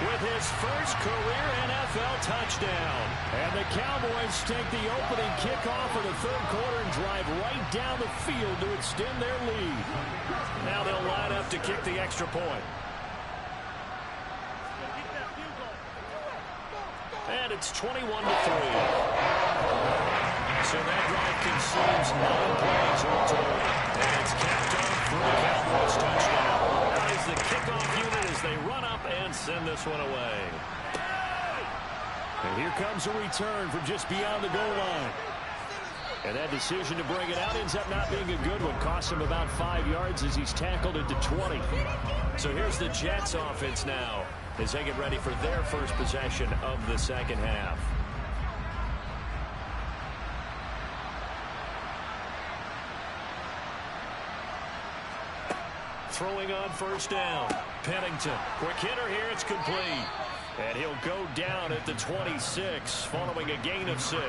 with his first career NFL touchdown. And the Cowboys take the opening kickoff of the third quarter and drive right down the field to extend their lead. Now they'll line up to kick the extra point. And it's 21-3. So that drive consumes 9 plays all total. And it's capped off for the Cowboys touchdown. That is the kickoff unit as they run up and send this one away. And here comes a return from just beyond the goal line. And that decision to bring it out ends up not being a good one. Costs him about 5 yards as he's tackled into 20. So here's the Jets offense now as they get ready for their first possession of the second half. Throwing on first down. Pennington. Quick hitter here. It's complete. And he'll go down at the 26 following a gain of 6.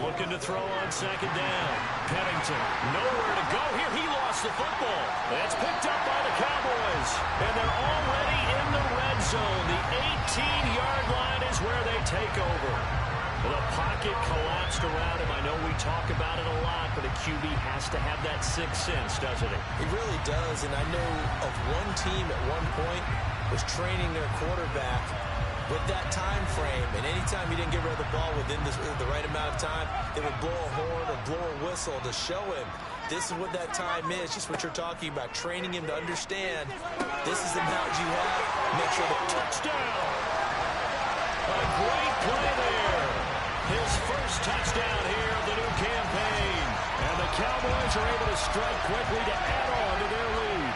Looking to throw on second down. Pennington. Nowhere to go here. He lost the football. That's picked up by the Cowboys. And they're already in the red zone. The 18-yard line is where they take over. The pocket collapsed around him. I know we talk about it a lot, but a QB has to have that sixth sense, doesn't it? He really does, and I know of one team at one point was training their quarterback with that time frame, and anytime he didn't get rid of the ball within the right amount of time, they would blow a horn or blow a whistle to show him this is what that time is, just what you're talking about, training him to understand this is the amount you have. Make sure the touchdown. A great play there. His first touchdown here of the new campaign. And the Cowboys are able to strike quickly to add on to their lead.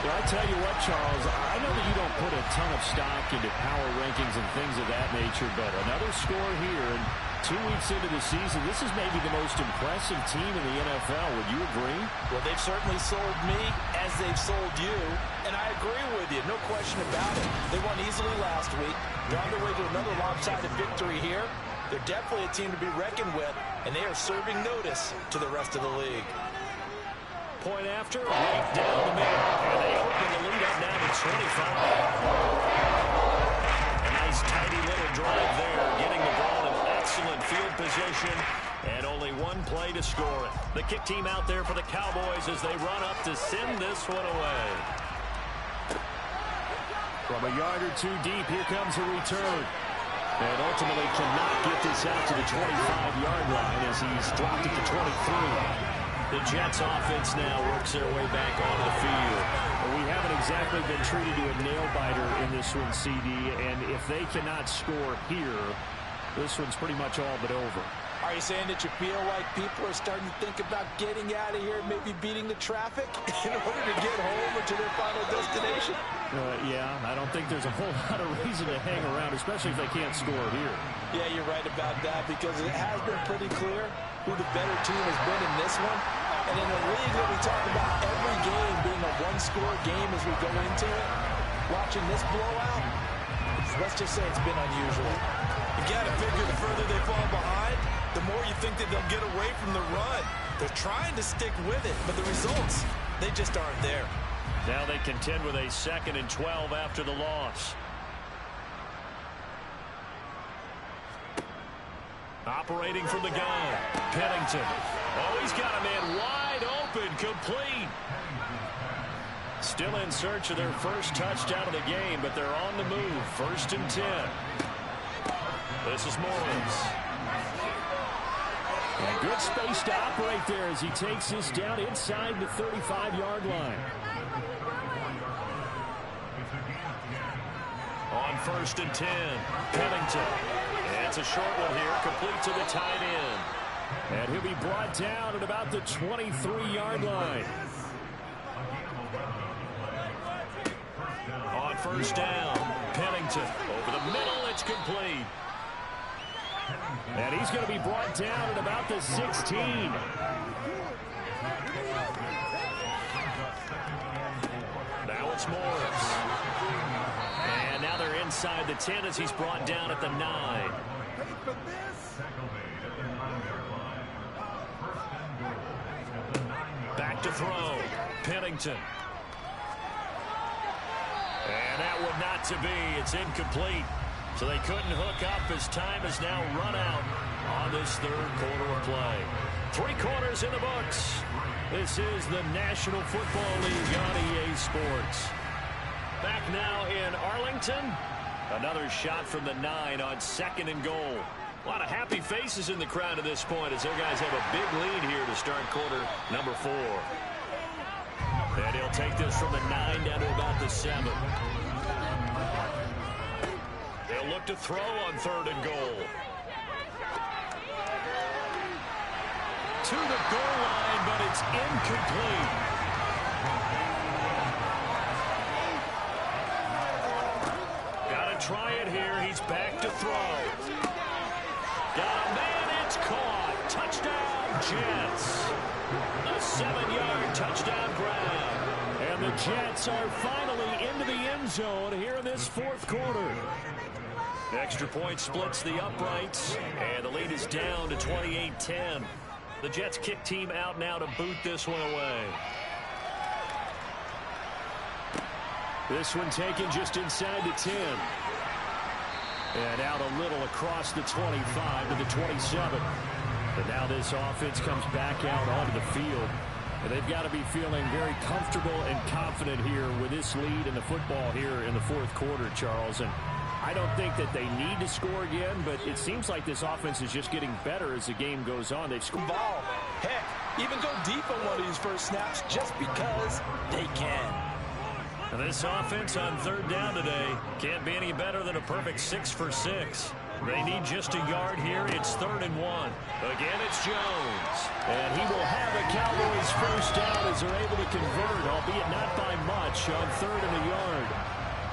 Well, I tell you what, Charles, I know that you don't put a ton of stock into power rankings and things of that nature, but another score here, and 2 weeks into the season, this is maybe the most impressive team in the NFL. Would you agree? Well, they've certainly sold me as they've sold you, and I agree with you, no question about it. They won easily last week. They're on their way to another lopsided victory here. They're definitely a team to be reckoned with, and they are serving notice to the rest of the league. Point after, right down the middle. And they open the lead up now to 25. A nice tidy little drive there, getting the ball in excellent field position, and only 1 play to score it. The kick team out there for the Cowboys as they run up to send this one away. From a yard or 2 deep, here comes a return. And ultimately cannot get this out to the 25-yard line as he's dropped it to 23. The Jets offense now works their way back onto the field. Well, we haven't exactly been treated to a nail-biter in this one, CD, and if they cannot score here, this one's pretty much all but over. Are you saying that you feel like people are starting to think about getting out of here and maybe beating the traffic in order to get home or to their final destination? Yeah, I don't think there's a whole lot of reason to hang around, especially if they can't score here. Yeah, you're right about that because it has been pretty clear who the better team has been in this one. And in a league that we talk about every game being a one-score game as we go into it, watching this blowout, let's just say it's been unusual. You got to figure the further they fall behind, the more you think that they'll get away from the run. They're trying to stick with it, but the results, they just aren't there. Now they contend with a 2nd and 12 after the loss. Operating from the gun, Pennington. Oh, he's got a man wide open, complete. Still in search of their first touchdown of the game, but they're on the move. 1st and 10. This is Morris. And good space to operate there as he takes this down inside the 35-yard line. On 1st and 10, Pennington. It's a short one here, complete to the tight end. And he'll be brought down at about the 23-yard line. On 1st down, Pennington. Over the middle, it's complete. And he's going to be brought down at about the 16. Now it's Morris. And now they're inside the 10 as he's brought down at the 9. Back to throw. Pennington. And that would not to be. It's incomplete. So they couldn't hook up as time has now run out on this third quarter of play. 3 quarters in the books. This is the National Football League on EA Sports. Back now in Arlington. Another shot from the 9 on 2nd and goal. A lot of happy faces in the crowd at this point as their guys have a big lead here to start quarter number 4. And he'll take this from the 9 down to about the 7. They'll look to throw on 3rd and goal. To the goal line, but it's incomplete. Got to try it here. He's back to throw. Got a man. It's caught. Touchdown, Jets. A 7-yard touchdown grab. And the Jets are finally into the end zone here in this 4th quarter. Extra point splits the uprights, and the lead is down to 28-10. The Jets kick team out now to boot this one away. This one taken just inside the 10. And out a little across the 25 to the 27. But now this offense comes back out onto the field. And they've got to be feeling very comfortable and confident here with this lead in the football here in the 4th quarter, Charles. And I don't think that they need to score again, but it seems like this offense is just getting better as the game goes on. They've scored. Ball. Heck, even go deep on one of these first snaps just because they can. And this offense on 3rd down today can't be any better than a perfect 6 for 6. They need just a yard here. It's 3rd and 1. Again, it's Jones. And he will have the Cowboys first down as they're able to convert, albeit not by much, on 3rd and a yard.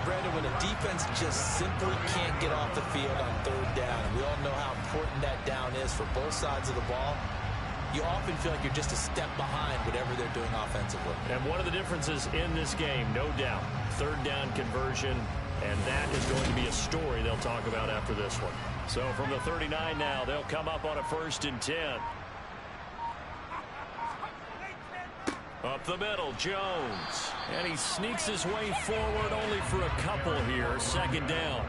Brandon, when a defense just simply can't get off the field on 3rd down, we all know how important that down is for both sides of the ball, you often feel like you're just a step behind whatever they're doing offensively. And one of the differences in this game, no doubt, 3rd down conversion, and that is going to be a story they'll talk about after this one. So from the 39 now, they'll come up on a 1st and 10. Up the middle, Jones. And he sneaks his way forward only for a couple here. 2nd down.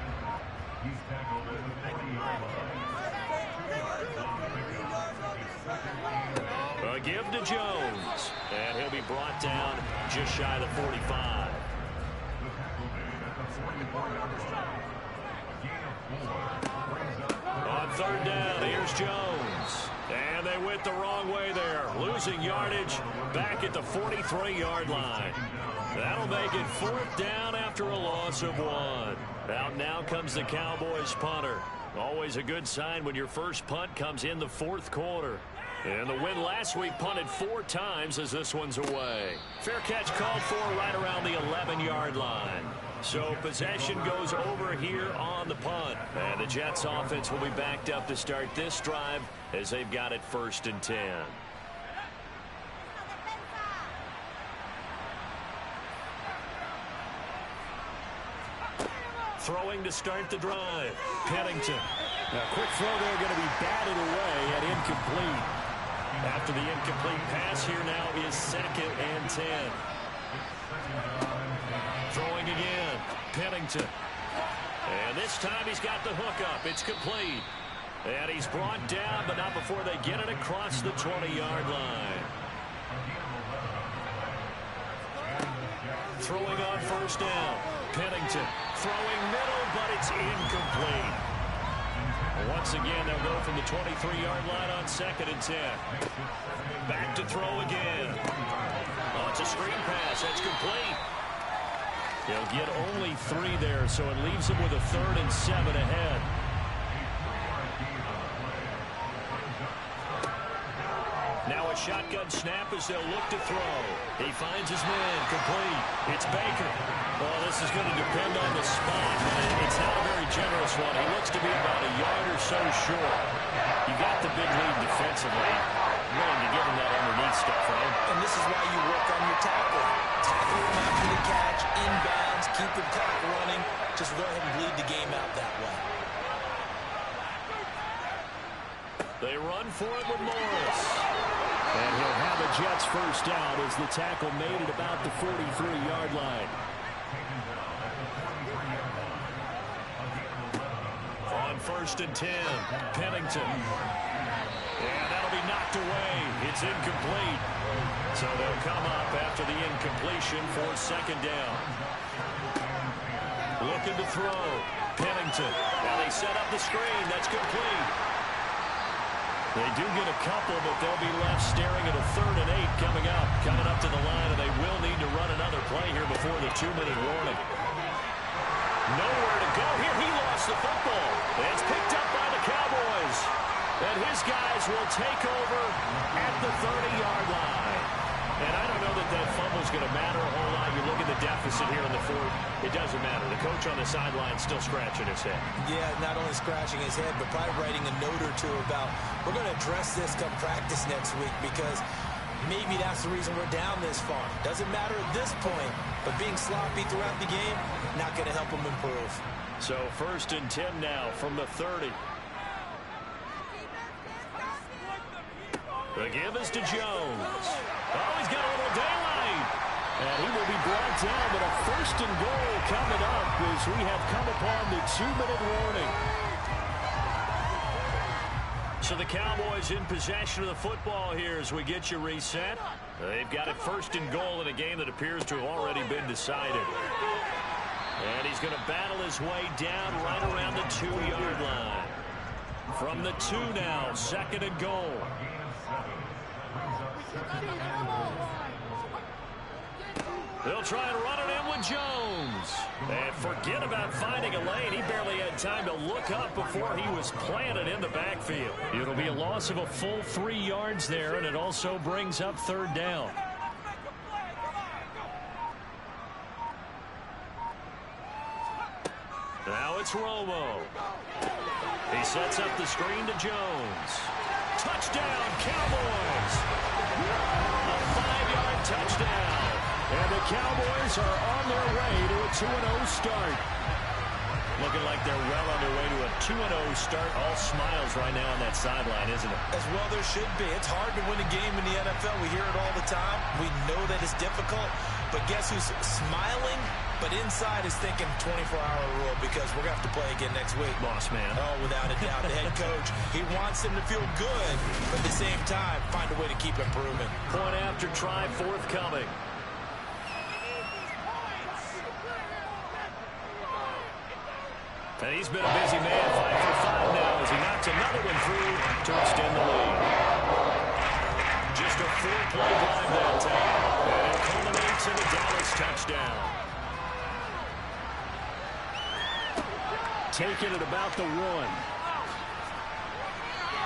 A give to Jones. And he'll be brought down just shy of the 45. On 3rd down, here's Jones. And they went the wrong way there. Losing yardage back at the 43-yard line. That'll make it 4th down after a loss of 1. Out now comes the Cowboys punter. Always a good sign when your first punt comes in the 4th quarter. And the win last week punted 4 times as this one's away. Fair catch called for right around the 11-yard line. So possession goes over here on the punt. And the Jets offense will be backed up to start this drive as they've got it 1st and 10. Throwing to start the drive. Pennington. Now, quick throw there going to be batted away and incomplete. After the incomplete pass here now is 2nd and 10. Throwing again. Pennington. And this time he's got the hook up. It's complete. And he's brought down, but not before they get it across the 20-yard line. Throwing on 1st down. Pennington. Throwing middle, but it's incomplete. Once again, they'll go from the 23-yard line on 2nd and 10. Back to throw again. Oh, it's a screen pass. That's complete. They'll get only 3 there, so it leaves them with a 3rd and 7 ahead. Now a shotgun snap as they'll look to throw. He finds his man, complete. It's Baker. Well, this is going to depend on the spot. It's not a very generous one. He looks to be about a yard or so short. You got the big lead defensively. Willing to give him that underneath stuff, right? And this is why you work on your tackle. Tackle him after the catch, inbounds, keep the clock running. Just go ahead and bleed the game out that way. They run for it with Morris. And he'll have a Jets first down as the tackle made at about the 43-yard line. On 1st and 10, Pennington. And that'll be knocked away. It's incomplete. So they'll come up after the incompletion for 2nd down. Looking to throw. Pennington. Now they set up the screen. That's complete. They do get a couple, but they'll be left staring at a 3rd and 8 coming up. Coming up to the line, and they will need to run another play here before the 2-minute warning. Nowhere to go here. He lost the football. It's picked up by the Cowboys. And his guys will take over at the 30-yard line. And I don't know that that fumble's going to matter a whole lot. You look at the deficit here in the 4th. It doesn't matter. The coach on the sideline still scratching his head. Yeah, not only scratching his head, but probably writing a note or two about, we're going to address this come practice next week, because maybe that's the reason we're down this far. Doesn't matter at this point, but being sloppy throughout the game, not going to help them improve. So 1st and 10 now from the 30. The give is to Jones. Oh, he's got a little daylight. And he will be brought down, but a 1st and goal coming up as we have come upon the 2-minute warning. So the Cowboys in possession of the football here as we get you reset. They've got it 1st and goal in a game that appears to have already been decided. And he's going to battle his way down right around the 2-yard line. From the 2 now, 2nd and goal. They'll try and run it in with Jones. And forget about finding a lane. He barely had time to look up before he was planted in the backfield. It'll be a loss of a full 3 yards there, and it also brings up 3rd down. Now it's Romo. He sets up the screen to Jones. Touchdown, Cowboys! A 5-yard touchdown. And the Cowboys are on their way to a 2-0 start. Looking like they're well on their way to a 2-0 start. All smiles right now on that sideline, isn't it? As well there should be. It's hard to win a game in the NFL. We hear it all the time. We know that it's difficult. But guess who's smiling? But inside is thinking 24-hour rule, because we're going to have to play again next week. Boss man. Oh, without a doubt. The head coach, he wants them to feel good, but at the same time, find a way to keep improving. Point after try forthcoming. And he's been a busy man, 5 for 5 now as he knocks another one through to extend the lead. Just a 4-play drive that time. And it culminates in a Dallas touchdown. Taking it about the 1.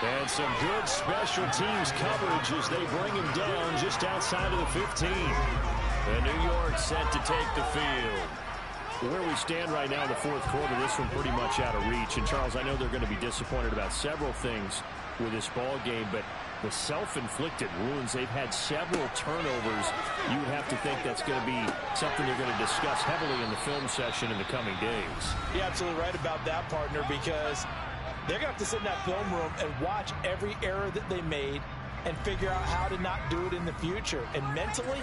And some good special teams coverage as they bring him down just outside of the 15. And New York set to take the field. Where we stand right now in the 4th quarter, this one pretty much out of reach. And, Charles, I know they're going to be disappointed about several things with this ball game, but the self-inflicted wounds, they've had several turnovers. You would have to think that's going to be something they're going to discuss heavily in the film session in the coming days. You're absolutely right about that, partner, because they're going to have to sit in that film room and watch every error that they made and figure out how to not do it in the future. And mentally,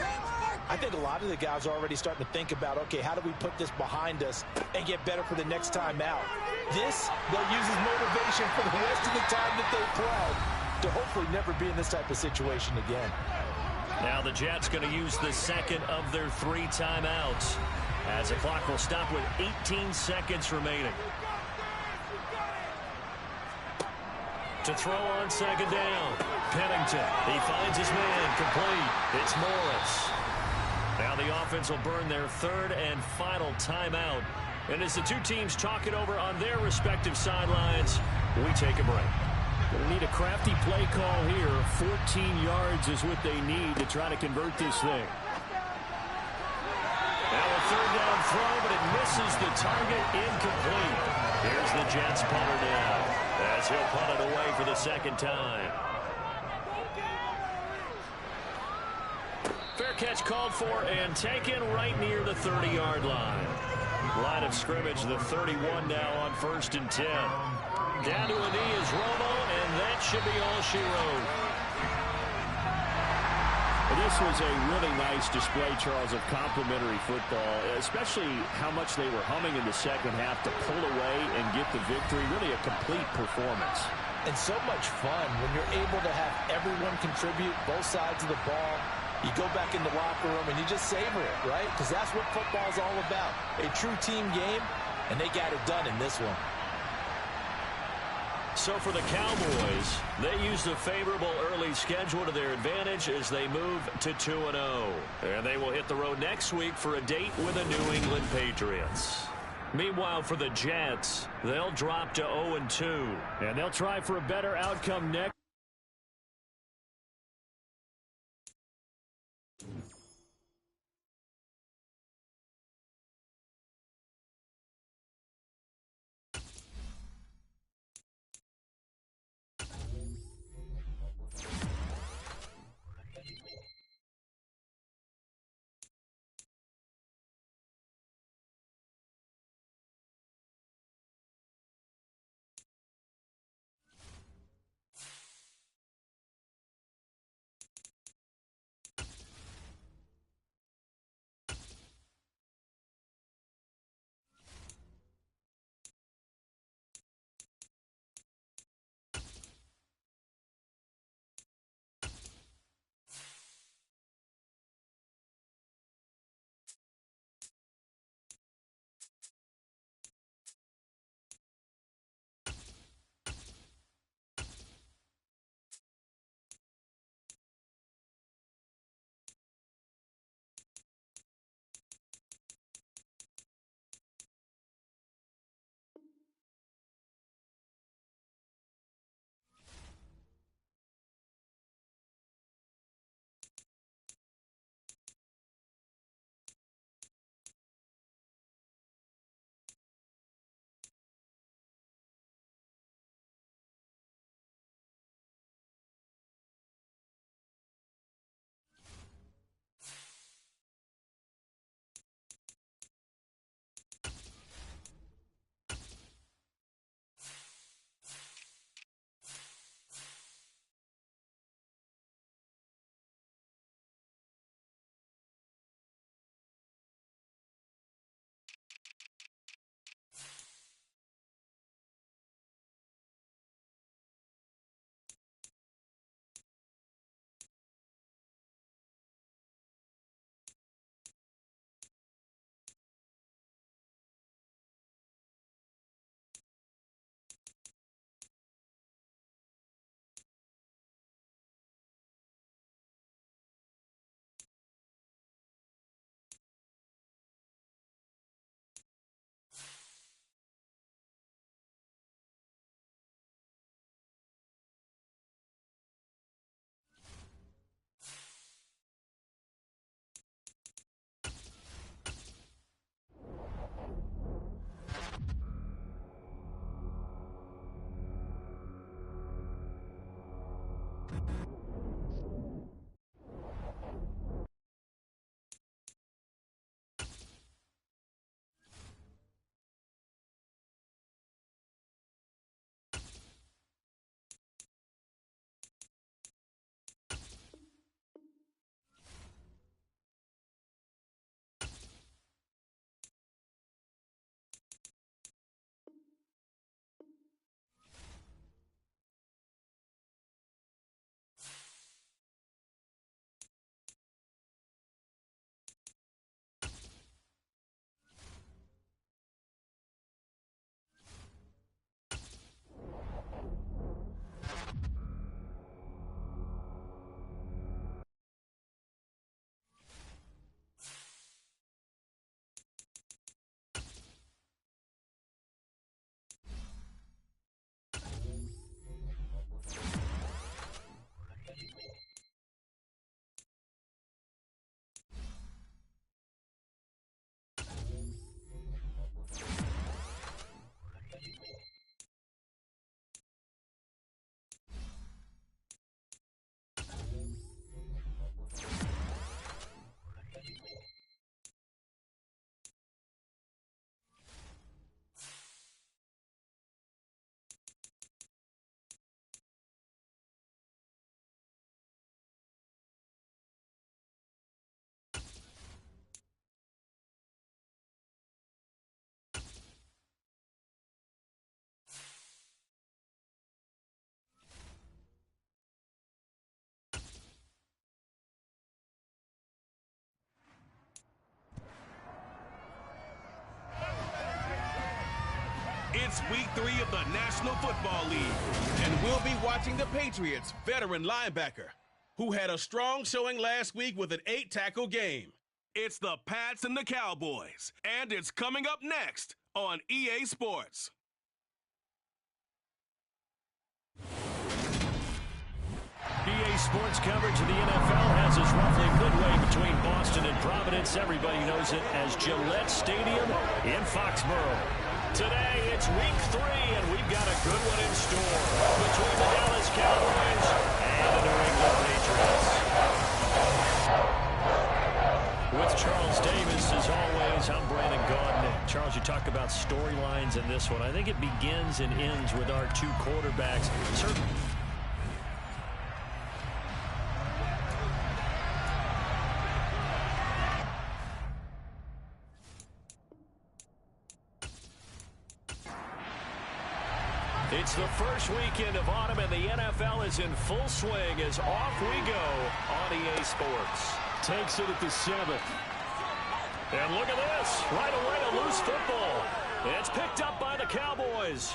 I think a lot of the guys are already starting to think about, okay, how do we put this behind us and get better for the next time out? This, they'll use as motivation for the rest of the time that they play to hopefully never be in this type of situation again. Now the Jets going to use the 2nd of their 3 timeouts as the clock will stop with 18 seconds remaining. To throw on 2nd down, Pennington. He finds his man, complete. It's Morris. Now the offense will burn their 3rd and final timeout. And as the two teams talk it over on their respective sidelines, we take a break. Going to need a crafty play call here. 14 yards is what they need to try to convert this thing. Now a 3rd down throw, but it misses the target, incomplete. Here's the Jets punter down as he'll punt it away for the 2nd time. Fair catch called for and taken right near the 30-yard line. Line of scrimmage, the 31 now on 1st and 10. Down to a knee is Romo, and that should be all she wrote. This was a really nice display, Charles, of complimentary football, especially how much they were humming in the second half to pull away and get the victory. Really a complete performance. And so much fun when you're able to have everyone contribute, both sides of the ball. You go back in the locker room and you just savor it, right? Because that's what football's all about. A true team game, and they got it done in this one. So for the Cowboys, they use the favorable early schedule to their advantage as they move to 2-0. And they will hit the road next week for a date with the New England Patriots. Meanwhile, for the Jets, they'll drop to 0-2. And they'll try for a better outcome next. It's Week 3 of the National Football League, and we'll be watching the Patriots' veteran linebacker, who had a strong showing last week with an 8-tackle game. It's the Pats and the Cowboys, and it's coming up next on EA Sports. EA Sports coverage of the NFL has us roughly midway between Boston and Providence. Everybody knows it as Gillette Stadium in Foxborough. Today, it's Week 3, and we've got a good one in store between the Dallas Cowboys and the New England Patriots. With Charles Davis, as always, I'm Brandon Gaudin. Charles, you talk about storylines in this one. I think it begins and ends with our two quarterbacks. It's the first weekend of autumn, and the NFL is in full swing as off we go on EA Sports. Takes it at the 7th. And look at this. Right away, a loose football. It's picked up by the Cowboys.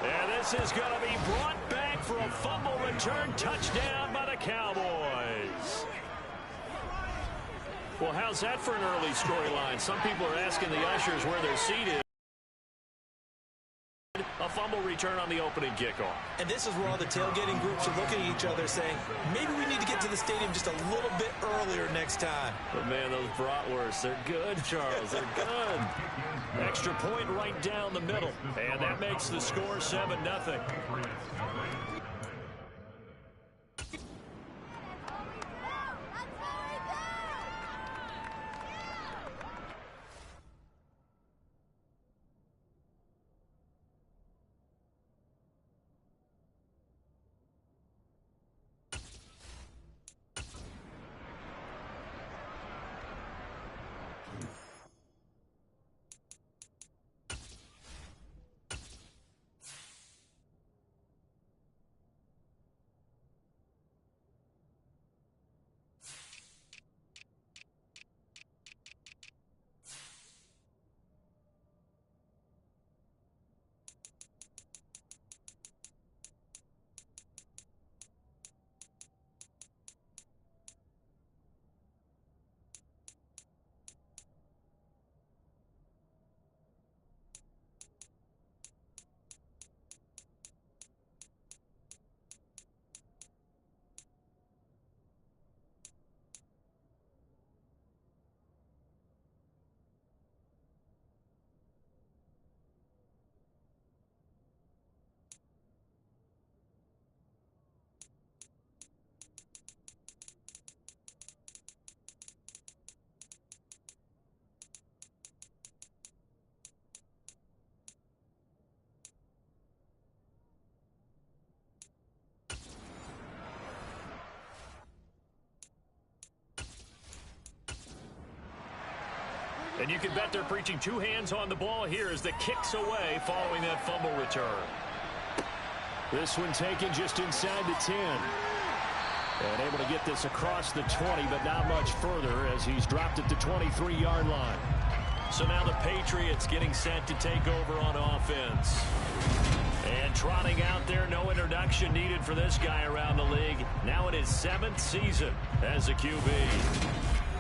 And this is going to be brought back for a fumble return touchdown by the Cowboys. Well, how's that for an early storyline? Some people are asking the ushers where their seat is. A fumble return on the opening kickoff. And this is where all the tailgating groups are looking at each other saying, maybe we need to get to the stadium just a little bit earlier next time. But man, those bratwursts, they're good, Charles. They're good. Extra point right down the middle. And that makes the score 7-0. And you can bet they're preaching two hands on the ball here as the kick's away following that fumble return. This one taken just inside the 10. And able to get this across the 20, but not much further as he's dropped at the 23-yard line. So now the Patriots getting set to take over on offense. And trotting out there, no introduction needed for this guy around the league. Now in his 7th season as a QB.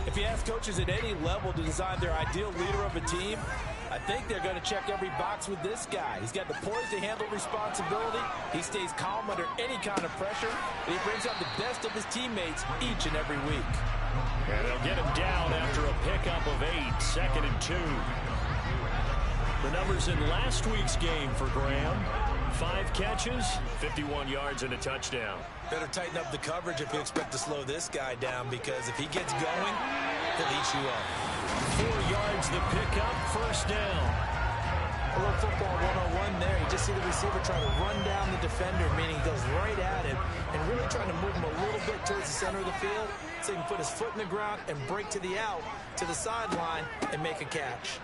If you ask coaches at any level to design their ideal leader of a team, I think they're going to check every box with this guy. He's got the poise to handle responsibility. He stays calm under any kind of pressure. And he brings out the best of his teammates each and every week. And they'll get him down after a pickup of 8, 2nd and 2. The numbers in last week's game for Graham. 5 catches, 51 yards, and a touchdown. Better tighten up the coverage if you expect to slow this guy down, because if he gets going, he'll eat you up. 4 yards the pickup, first down. A little football 101 there. You just see the receiver trying to run down the defender, meaning he goes right at him and really trying to move him a little bit towards the center of the field so he can put his foot in the ground and break to the out, to the sideline, and make a catch.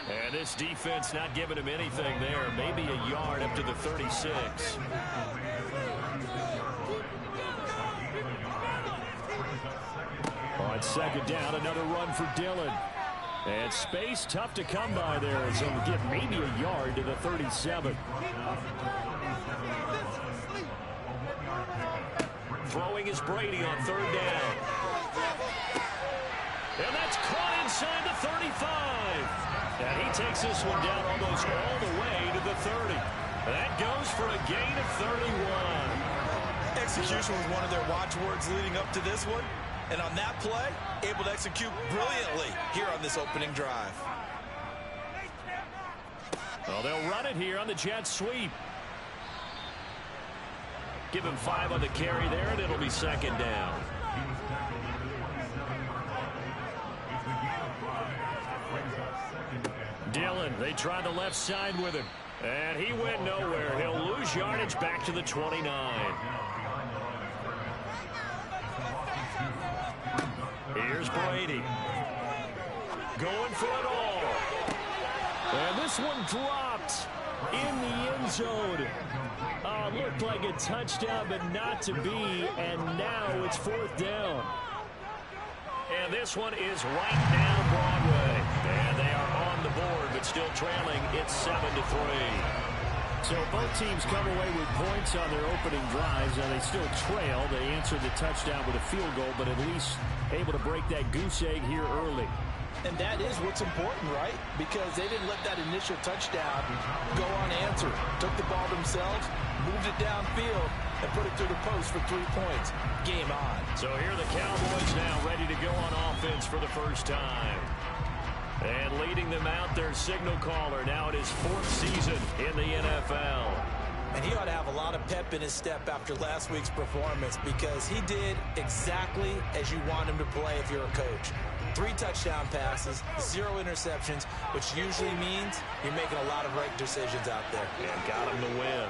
And this defense not giving him anything there. Maybe a yard up to the 36. On 2nd down, another run for Dillon. And space tough to come by there, so we get maybe a yard to the 37. Throwing is Brady on third down. And that's caught inside the 35. And he takes this one down almost all the way to the 30. That goes for a gain of 31. Execution was one of their watchwords leading up to this one. And on that play, able to execute brilliantly here on this opening drive. Well, they'll run it here on the jet sweep. Give him 5 on the carry there, and it'll be second down. Dillon, they try the left side with him. And he went nowhere. He'll lose yardage back to the 29. Here's Brady. Going for it all. And this one dropped in the end zone. Looked like a touchdown, but not to be. And now it's fourth down. And this one is right down Broadway. And they are on the board, but still trailing. It's 7-3. So both teams come away with points on their opening drives, and they still trail. They answered the touchdown with a field goal, but at least able to break that goose egg here early. And that is what's important, right? Because they didn't let that initial touchdown go unanswered. Took the ball themselves, moved it downfield, and put it through the post for 3 points. Game on. So here are the Cowboys now ready to go on offense for the first time. And leading them out, their signal caller now in his 4th season in the NFL. And he ought to have a lot of pep in his step after last week's performance, because he did exactly as you want him to play if you're a coach. 3 touchdown passes, 0 interceptions, which usually means you're making a lot of right decisions out there. And got him to win.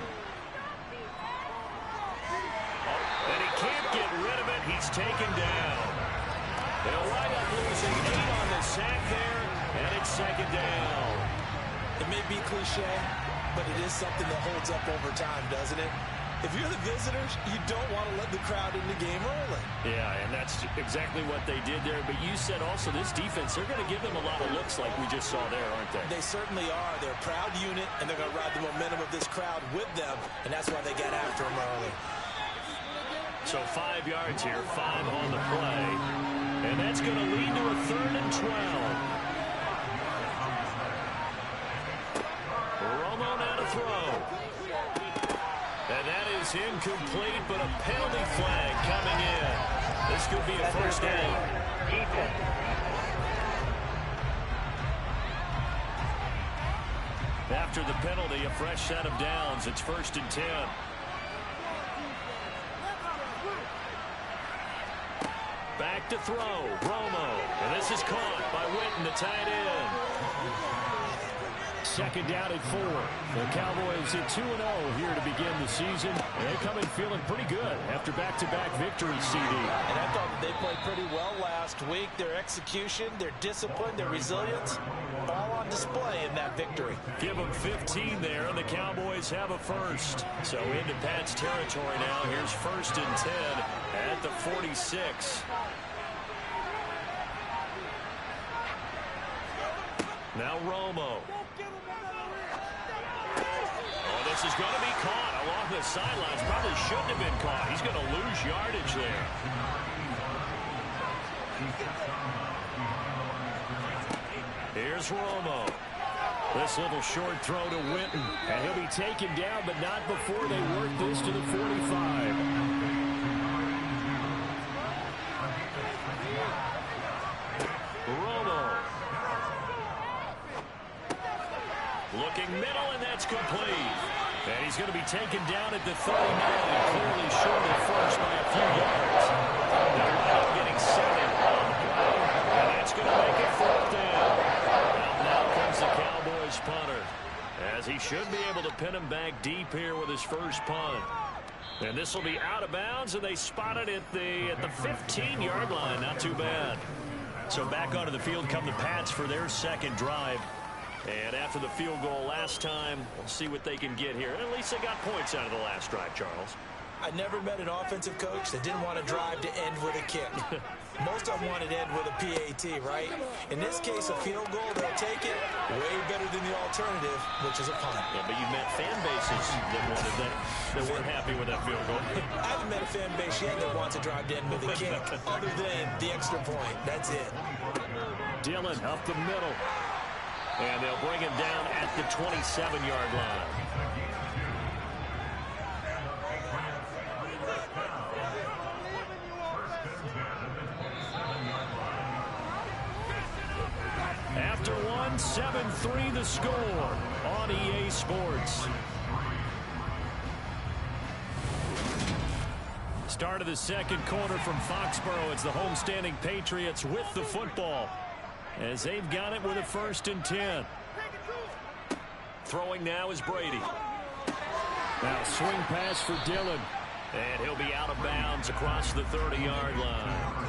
And he can't get rid of it. He's taken down. They'll wind up losing 8 on the sack there, and it's second down. It may be cliche, but it is something that holds up over time, doesn't it? If you're the visitors, you don't want to let the crowd in the game early. Yeah, and that's exactly what they did there. But you said also this defense, they're going to give them a lot of looks like we just saw there, aren't they? They certainly are. They're a proud unit, and they're going to ride the momentum of this crowd with them, and that's why they get after them early. So 5 yards here, 5 on the play. And that's going to lead to a 3rd and 12. Romo now to throw. And that is incomplete, but a penalty flag coming in. This could be a first down. After the penalty, a fresh set of downs. It's 1st and 10. Back to throw, Romo. And this is caught by Witten, the tight end. Second down at 4. The Cowboys at 2-0 here to begin the season. They come in feeling pretty good after back-to-back victories, CD. And I thought that they played pretty well last week. Their execution, their discipline, their resilience, all on display in that victory. Give them 15 there, and the Cowboys have a first. So into Pat's territory now. Here's 1st and 10 at the 46. Now Romo. Oh, this is going to be caught along the sidelines. Probably shouldn't have been caught. He's going to lose yardage there. Here's Romo. This little short throw to Witten. And he'll be taken down, but not before they work this to the 45. Romo. Looking middle, and that's complete. And he's going to be taken down at the 39, clearly short of first by a few yards. They're now getting 7. And that's going to make it 4th down. And now comes the Cowboys punter, as he should be able to pin him back deep here with his first punt. And this will be out of bounds, and they spot it at the 15-yard line. Not too bad. So back onto the field come the Pats for their second drive. And after the field goal last time, we'll see what they can get here. At least they got points out of the last drive, Charles. I never met an offensive coach that didn't want to drive to end with a kick. Most of them want it end with a PAT, right? In this case, a field goal, they'll take it way better than the alternative, which is a punt. Yeah, but you met fan bases that weren't happy with that field goal. I haven't met a fan base yet that wants to drive to end with a kick, other than the extra point. That's it. Dillon up the middle. And they'll bring him down at the 27-yard line. After one, 7-3 the score on EA Sports. Start of the second quarter from Foxborough. It's the homestanding Patriots with the football, as they've got it with a 1st and 10. Throwing now is Brady. Now swing pass for Dillon. And he'll be out of bounds across the 30-yard line.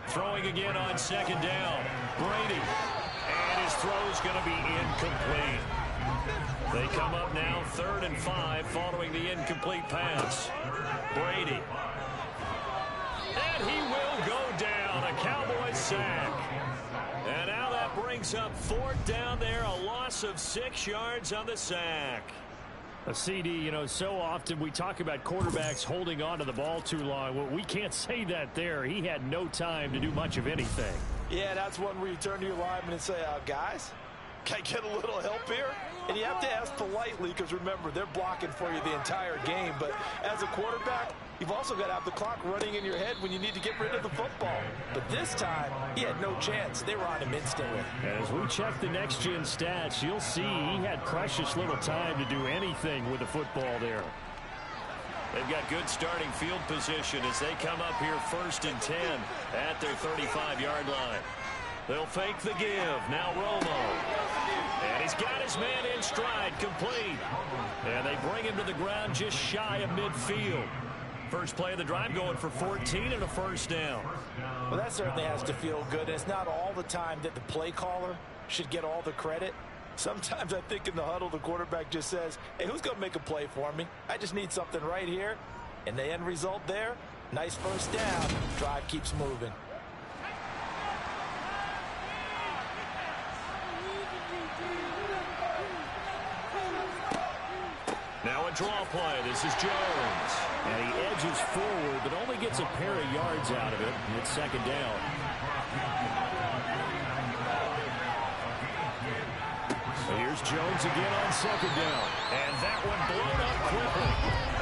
Throwing again on 2nd down. Brady. And his throw's going to be incomplete. They come up now 3rd and 5 following the incomplete pass. Brady. And he will go down. A Cowboys sack. And now that brings up 4th down there. A loss of 6 yards on the sack. A CD, you know, so often we talk about quarterbacks holding on to the ball too long. Well, we can't say that there. He had no time to do much of anything. Yeah, that's one where you turn to your lineman and say, guys, can I get a little help here? And you have to ask politely because, remember, they're blocking for you the entire game. But as a quarterback, you've also got to have the clock running in your head when you need to get rid of the football. But this time, he had no chance. They were on him instantly. As we check the next-gen stats, you'll see he had precious little time to do anything with the football there. They've got good starting field position as they come up here 1st and 10 at their 35-yard line. They'll fake the give. Now Romo. And he's got his man in stride, complete. And they bring him to the ground just shy of midfield. First play of the drive going for 14 and a 1st down. Well, that certainly has to feel good. And it's not all the time that the play caller should get all the credit. Sometimes I think in the huddle, the quarterback just says, hey, who's going to make a play for me? I just need something right here. And the end result there, nice 1st down. Drive keeps moving. Now a draw play. This is Jones. And he edges forward, but only gets a pair of yards out of it. And it's 2nd down. So here's Jones again on 2nd down. And that one blown up quickly,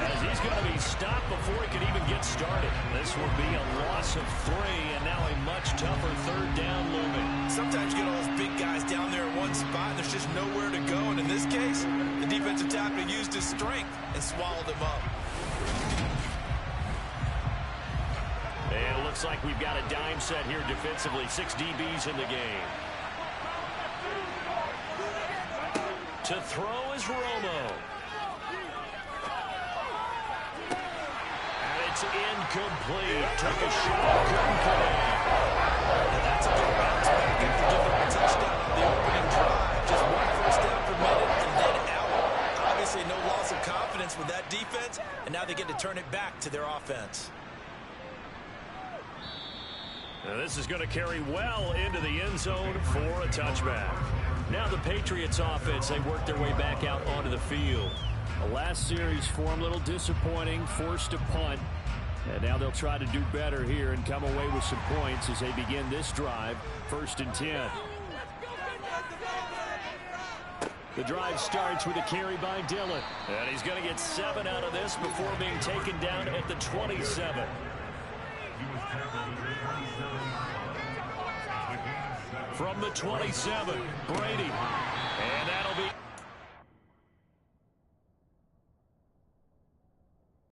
as he's going to be stopped before he can even get started. This will be a loss of 3, and now a much tougher 3rd down looming. Sometimes you get all those big guys down there in one spot, and there's just nowhere to go. And in this case, the defensive tackle used his strength and swallowed him up. And it looks like we've got a dime set here defensively. 6 DBs in the game. To throw is Romo. And it's incomplete. Took a shot, couldn't connect. And that's a good bounce back after giving them a touchdown on the opening drive. Just 1 first down per minute and then out. Obviously no loss of confidence with that defense, and now they get to turn it back to their offense. Now this is going to carry well into the end zone for a touchback. Now the Patriots offense, they work their way back out onto the field. The last series for them, a little disappointing, forced a punt. And now they'll try to do better here and come away with some points as they begin this drive, 1st and 10. The drive starts with a carry by Dillon. And he's going to get 7 out of this before being taken down at the 27. From the 27, Brady. And that'll be